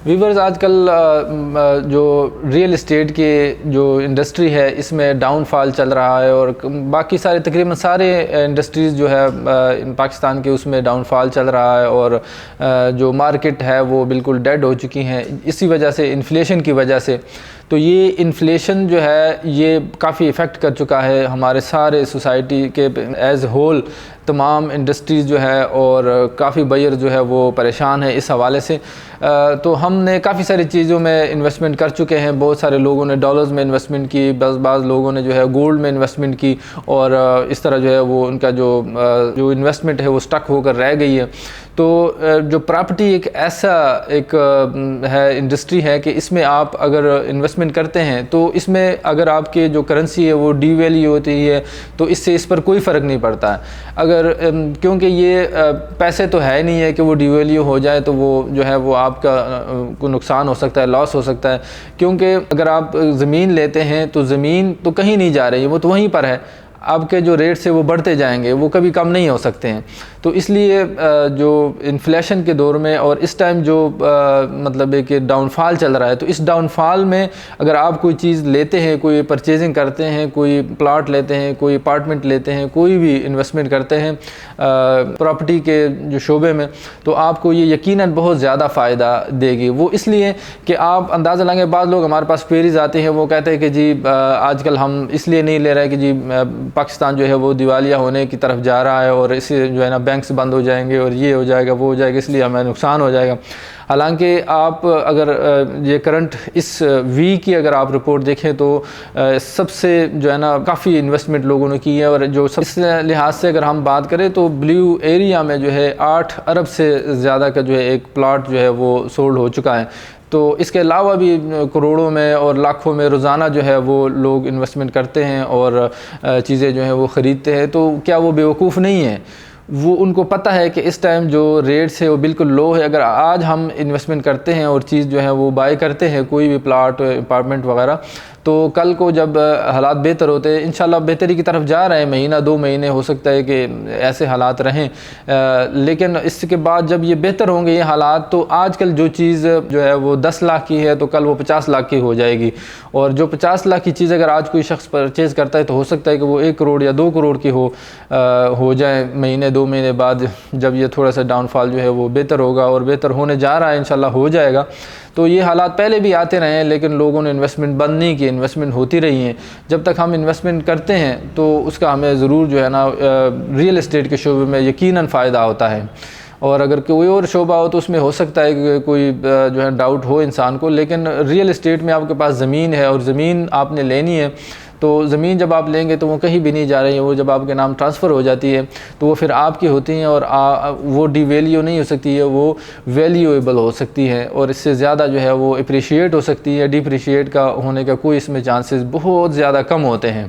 Viewers آج کل جو ریئل اسٹیٹ کی جو انڈسٹری ہے اس میں ڈاؤن فال چل رہا ہے، اور باقی سارے تقریباً سارے انڈسٹریز جو ہے پاکستان کے اس میں ڈاؤن فال چل رہا ہے، اور جو مارکیٹ ہے وہ بالکل ڈیڈ ہو چکی ہیں اسی وجہ سے، انفلیشن کی وجہ سے۔ تو یہ انفلیشن جو ہے یہ کافی افیکٹ کر چکا ہے ہمارے سارے سوسائٹی کے ایز ہول، تمام انڈسٹریز جو ہے، اور کافی بائر جو ہے وہ پریشان ہے اس حوالے سے۔ تو ہم نے کافی ساری چیزوں میں انویسٹمنٹ کر چکے ہیں، بہت سارے لوگوں نے ڈالرز میں انویسٹمنٹ کی، بعض لوگوں نے جو ہے گولڈ میں انویسٹمنٹ کی، اور اس طرح جو ہے وہ ان کا جو انویسٹمنٹ ہے وہ سٹک ہو کر رہ گئی ہے۔ تو جو پراپرٹی ایک ایسا ہے انڈسٹری ہے کہ اس میں آپ اگر انویسٹمنٹ کرتے ہیں تو اس میں اگر آپ کے جو کرنسی ہے وہ ڈی ویلیو ہوتی ہے تو اس سے اس پر کوئی فرق نہیں پڑتا ہے، کیونکہ یہ پیسے تو ہے نہیں ہے کہ وہ ڈی ویلیو ہو جائے تو وہ جو ہے وہ آپ کا کو نقصان ہو سکتا ہے، لاس ہو سکتا ہے، کیونکہ اگر آپ زمین لیتے ہیں تو زمین تو کہیں نہیں جا رہی ہے، وہ تو وہیں پر ہے، آپ کے جو ریٹس ہیں وہ بڑھتے جائیں گے، وہ کبھی کم نہیں ہو سکتے ہیں۔ تو اس لیے جو انفلیشن کے دور میں اور اس ٹائم جو مطلب ہے کہ ڈاؤن فال چل رہا ہے، تو اس ڈاؤن فال میں اگر آپ کوئی چیز لیتے ہیں، کوئی پرچیزنگ کرتے ہیں، کوئی پلاٹ لیتے ہیں، کوئی اپارٹمنٹ لیتے ہیں، کوئی بھی انویسٹمنٹ کرتے ہیں پراپرٹی کے جو شعبے میں، تو آپ کو یہ یقیناً بہت زیادہ فائدہ دے گی۔ وہ اس لیے کہ آپ اندازہ لگائیں، بعض لوگ ہمارے پاس کوئریز آتے ہیں، وہ کہتے ہیں کہ جی آج کل ہم اس لیے نہیں لے رہے کہ جی پاکستان جو ہے وہ دیوالیہ ہونے کی طرف جا رہا ہے، اور اس سے جو ہے نا بینکس بند ہو جائیں گے، اور یہ ہو جائے گا، وہ ہو جائے گا، اس لیے ہمیں نقصان ہو جائے گا۔ حالانکہ آپ اگر یہ کرنٹ اس ویک کی اگر آپ رپورٹ دیکھیں تو سب سے جو ہے نا کافی انویسٹمنٹ لوگوں نے کی ہے، اور جو اس لحاظ سے اگر ہم بات کریں تو بلیو ایریا میں جو ہے 8 ارب سے زیادہ کا جو ہے ایک پلاٹ جو ہے وہ سولڈ ہو چکا ہے۔ تو اس کے علاوہ بھی کروڑوں میں اور لاکھوں میں روزانہ جو ہے وہ لوگ انویسٹمنٹ کرتے ہیں اور چیزیں جو ہیں وہ خریدتے ہیں۔ تو کیا وہ بیوقوف نہیں ہیں؟ وہ ان کو پتہ ہے کہ اس ٹائم جو ریٹس ہے وہ بالکل لو ہے، اگر آج ہم انویسٹمنٹ کرتے ہیں اور چیز جو ہے وہ بائی کرتے ہیں، کوئی بھی پلاٹ، اپارٹمنٹ وغیرہ، تو کل کو جب حالات بہتر ہوتے ہیں، انشاءاللہ بہتری کی طرف جا رہے ہیں، مہینہ 2 مہینے ہو سکتا ہے کہ ایسے حالات رہیں، لیکن اس کے بعد جب یہ بہتر ہوں گے یہ حالات، تو آج کل جو چیز جو ہے وہ 10 لاکھ کی ہے تو کل وہ 50 لاکھ کی ہو جائے گی، اور جو 50 لاکھ کی چیز اگر آج کوئی شخص پرچیز کرتا ہے تو ہو سکتا ہے کہ وہ 1 کروڑ یا 2 کروڑ کی ہو جائے مہینے 2 مہینے بعد، جب یہ تھوڑا سا ڈاؤن فال جو ہے وہ بہتر ہوگا، اور بہتر ہونے جا رہا ہے، انشاءاللہ ہو جائے گا۔ تو یہ حالات پہلے بھی آتے رہے ہیں، لیکن لوگوں نے انویسٹمنٹ بند نہیں کی، انویسٹمنٹ ہوتی رہی ہیں۔ جب تک ہم انویسٹمنٹ کرتے ہیں تو اس کا ہمیں ضرور جو ہے نا ریئل اسٹیٹ کے شعبے میں یقیناً فائدہ ہوتا ہے، اور اگر کوئی اور شعبہ ہو تو اس میں ہو سکتا ہے کہ کوئی جو ہے ڈاؤٹ ہو انسان کو، لیکن ریئل اسٹیٹ میں آپ کے پاس زمین ہے اور زمین آپ نے لینی ہے، تو زمین جب آپ لیں گے تو وہ کہیں بھی نہیں جا رہی ہے، وہ جب آپ کے نام ٹرانسفر ہو جاتی ہے تو وہ پھر آپ کی ہوتی ہیں، اور وہ ڈی ویلیو نہیں ہو سکتی ہے، وہ ویلیویبل ہو سکتی ہے، اور اس سے زیادہ جو ہے وہ اپریشیٹ ہو سکتی ہے۔ ڈیپریشیٹ کا ہونے کا کوئی اس میں چانسز بہت زیادہ کم ہوتے ہیں۔